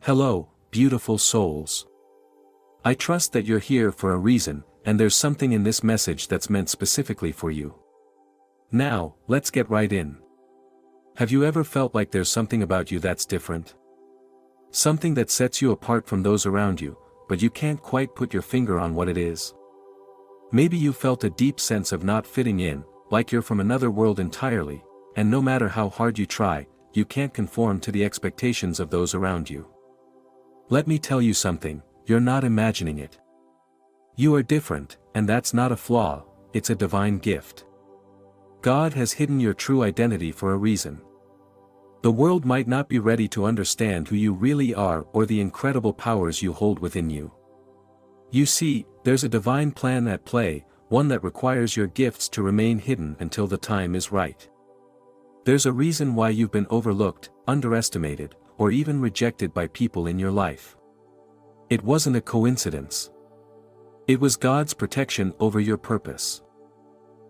Hello, beautiful souls. I trust that you're here for a reason, and there's something in this message that's meant specifically for you. Now, let's get right in. Have you ever felt like there's something about you that's different? Something that sets you apart from those around you, but you can't quite put your finger on what it is? Maybe you felt a deep sense of not fitting in, like you're from another world entirely, and no matter how hard you try, you can't conform to the expectations of those around you. Let me tell you something, you're not imagining it. You are different, and that's not a flaw, it's a divine gift. God has hidden your true identity for a reason. The world might not be ready to understand who you really are or the incredible powers you hold within you. You see, there's a divine plan at play, one that requires your gifts to remain hidden until the time is right. There's a reason why you've been overlooked, underestimated, or even rejected by people in your life. It wasn't a coincidence. It was God's protection over your purpose.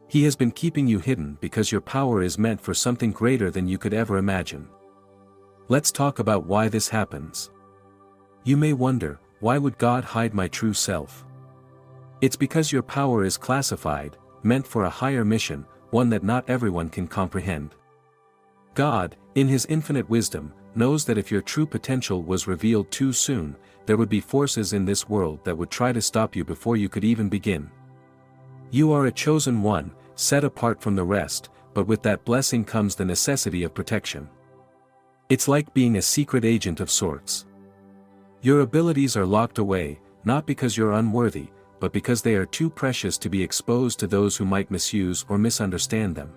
He has been keeping you hidden because your power is meant for something greater than you could ever imagine. Let's talk about why this happens. You may wonder, why would God hide my true self? It's because your power is classified, meant for a higher mission, one that not everyone can comprehend. God, in His infinite wisdom, knows that if your true potential was revealed too soon, there would be forces in this world that would try to stop you before you could even begin. You are a chosen one, set apart from the rest, but with that blessing comes the necessity of protection. It's like being a secret agent of sorts. Your abilities are locked away, not because you're unworthy, but because they are too precious to be exposed to those who might misuse or misunderstand them.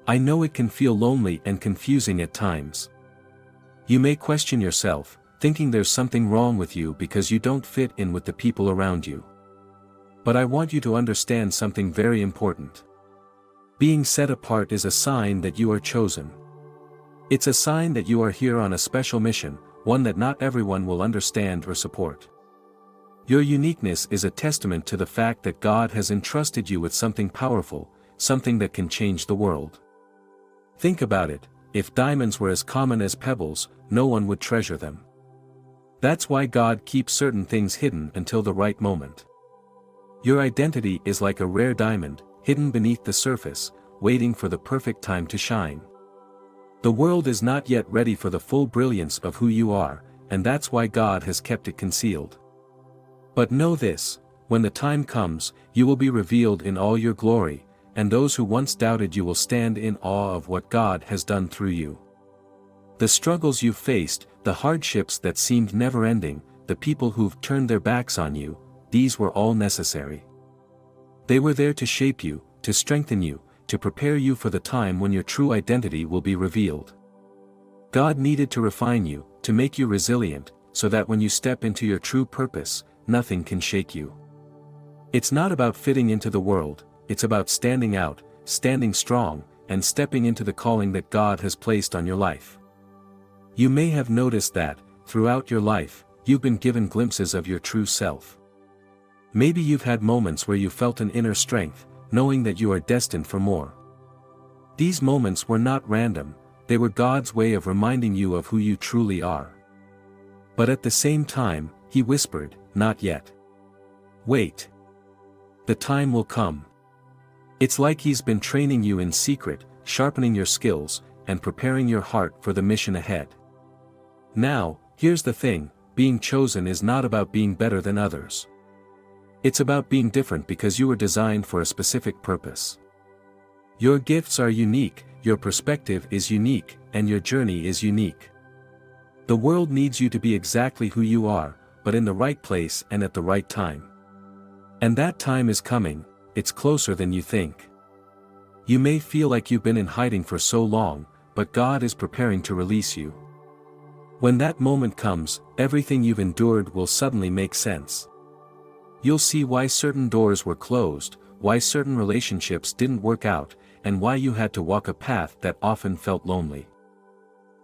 I know it can feel lonely and confusing at times. You may question yourself, thinking there's something wrong with you because you don't fit in with the people around you. But I want you to understand something very important. Being set apart is a sign that you are chosen. It's a sign that you are here on a special mission, one that not everyone will understand or support. Your uniqueness is a testament to the fact that God has entrusted you with something powerful, something that can change the world. Think about it, if diamonds were as common as pebbles, no one would treasure them. That's why God keeps certain things hidden until the right moment. Your identity is like a rare diamond, hidden beneath the surface, waiting for the perfect time to shine. The world is not yet ready for the full brilliance of who you are, and that's why God has kept it concealed. But know this, when the time comes, you will be revealed in all your glory, and those who once doubted you will stand in awe of what God has done through you. The struggles you've faced, the hardships that seemed never-ending, the people who've turned their backs on you, these were all necessary. They were there to shape you, to strengthen you, to prepare you for the time when your true identity will be revealed. God needed to refine you, to make you resilient, so that when you step into your true purpose, nothing can shake you. It's not about fitting into the world, it's about standing out, standing strong, and stepping into the calling that God has placed on your life. You may have noticed that, throughout your life, you've been given glimpses of your true self. Maybe you've had moments where you felt an inner strength, knowing that you are destined for more. These moments were not random, they were God's way of reminding you of who you truly are. But at the same time, He whispered, "Not yet. Wait. The time will come." It's like He's been training you in secret, sharpening your skills, and preparing your heart for the mission ahead. Now, here's the thing, being chosen is not about being better than others. It's about being different because you were designed for a specific purpose. Your gifts are unique, your perspective is unique, and your journey is unique. The world needs you to be exactly who you are, but in the right place and at the right time. And that time is coming, it's closer than you think. You may feel like you've been in hiding for so long, but God is preparing to release you. When that moment comes, everything you've endured will suddenly make sense. You'll see why certain doors were closed, why certain relationships didn't work out, and why you had to walk a path that often felt lonely.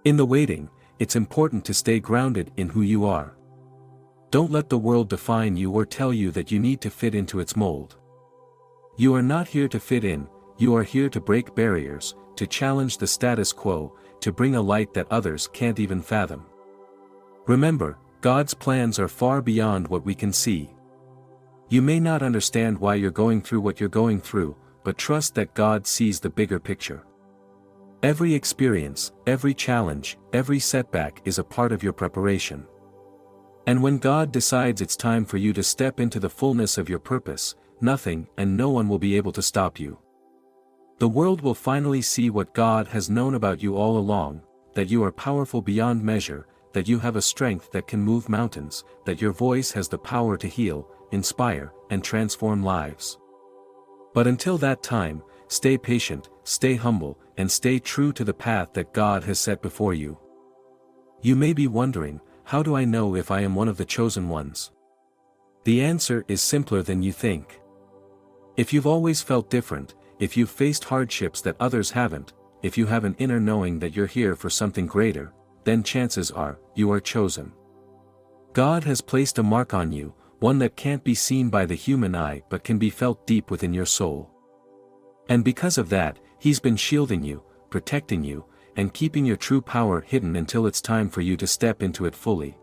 In the waiting, it's important to stay grounded in who you are. Don't let the world define you or tell you that you need to fit into its mold. You are not here to fit in, you are here to break barriers, to challenge the status quo, to bring a light that others can't even fathom. Remember, God's plans are far beyond what we can see. You may not understand why you're going through what you're going through, but trust that God sees the bigger picture. Every experience, every challenge, every setback is a part of your preparation. And when God decides it's time for you to step into the fullness of your purpose, nothing and no one will be able to stop you. The world will finally see what God has known about you all along, that you are powerful beyond measure, that you have a strength that can move mountains, that your voice has the power to heal, inspire, and transform lives. But until that time, stay patient, stay humble, and stay true to the path that God has set before you. You may be wondering, how do I know if I am one of the chosen ones? The answer is simpler than you think. If you've always felt different, if you've faced hardships that others haven't, if you have an inner knowing that you're here for something greater, then chances are, you are chosen. God has placed a mark on you, one that can't be seen by the human eye but can be felt deep within your soul. And because of that, He's been shielding you, protecting you, and keeping your true power hidden until it's time for you to step into it fully.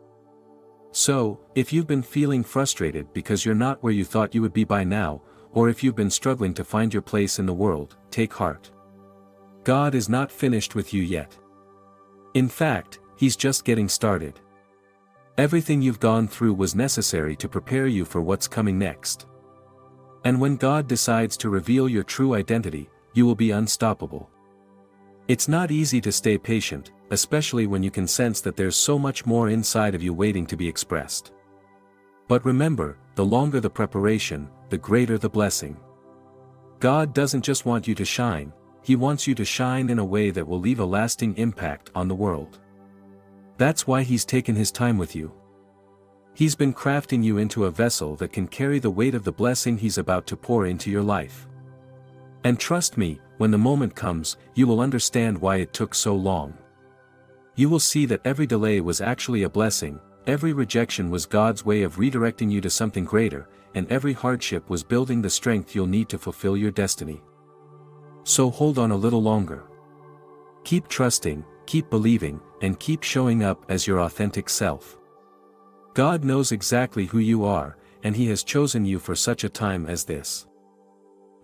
So, if you've been feeling frustrated because you're not where you thought you would be by now, or if you've been struggling to find your place in the world, take heart. God is not finished with you yet. In fact, He's just getting started. Everything you've gone through was necessary to prepare you for what's coming next. And when God decides to reveal your true identity, you will be unstoppable. It's not easy to stay patient, especially when you can sense that there's so much more inside of you waiting to be expressed. But remember, the longer the preparation, the greater the blessing. God doesn't just want you to shine, He wants you to shine in a way that will leave a lasting impact on the world. That's why He's taken His time with you. He's been crafting you into a vessel that can carry the weight of the blessing He's about to pour into your life. And trust me, when the moment comes, you will understand why it took so long. You will see that every delay was actually a blessing, every rejection was God's way of redirecting you to something greater, and every hardship was building the strength you'll need to fulfill your destiny. So hold on a little longer. Keep trusting, keep believing, and keep showing up as your authentic self. God knows exactly who you are, and He has chosen you for such a time as this.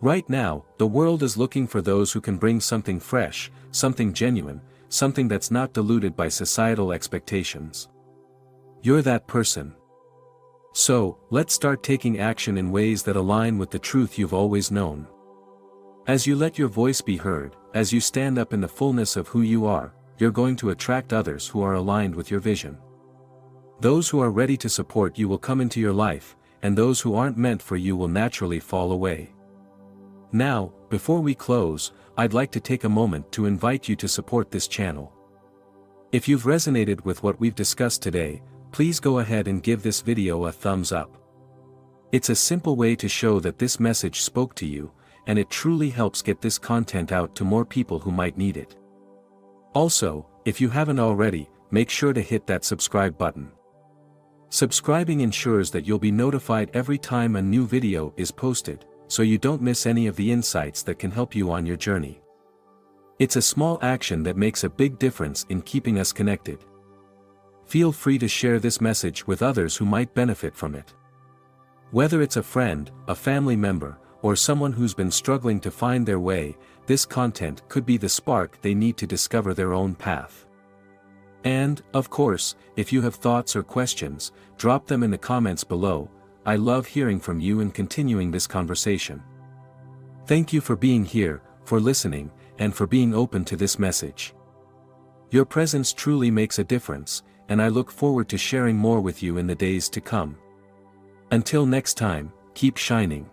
Right now, the world is looking for those who can bring something fresh, something genuine, something that's not diluted by societal expectations. You're that person. So, let's start taking action in ways that align with the truth you've always known. As you let your voice be heard, as you stand up in the fullness of who you are, you're going to attract others who are aligned with your vision. Those who are ready to support you will come into your life, and those who aren't meant for you will naturally fall away. Now, before we close, I'd like to take a moment to invite you to support this channel. If you've resonated with what we've discussed today, please go ahead and give this video a thumbs up. It's a simple way to show that this message spoke to you, and it truly helps get this content out to more people who might need it. Also, if you haven't already, make sure to hit that subscribe button. Subscribing ensures that you'll be notified every time a new video is posted, so you don't miss any of the insights that can help you on your journey. It's a small action that makes a big difference in keeping us connected. Feel free to share this message with others who might benefit from it. Whether it's a friend, a family member, or someone who's been struggling to find their way, this content could be the spark they need to discover their own path. And, of course, if you have thoughts or questions, drop them in the comments below. I love hearing from you and continuing this conversation. Thank you for being here, for listening, and for being open to this message. Your presence truly makes a difference, and I look forward to sharing more with you in the days to come. Until next time, keep shining.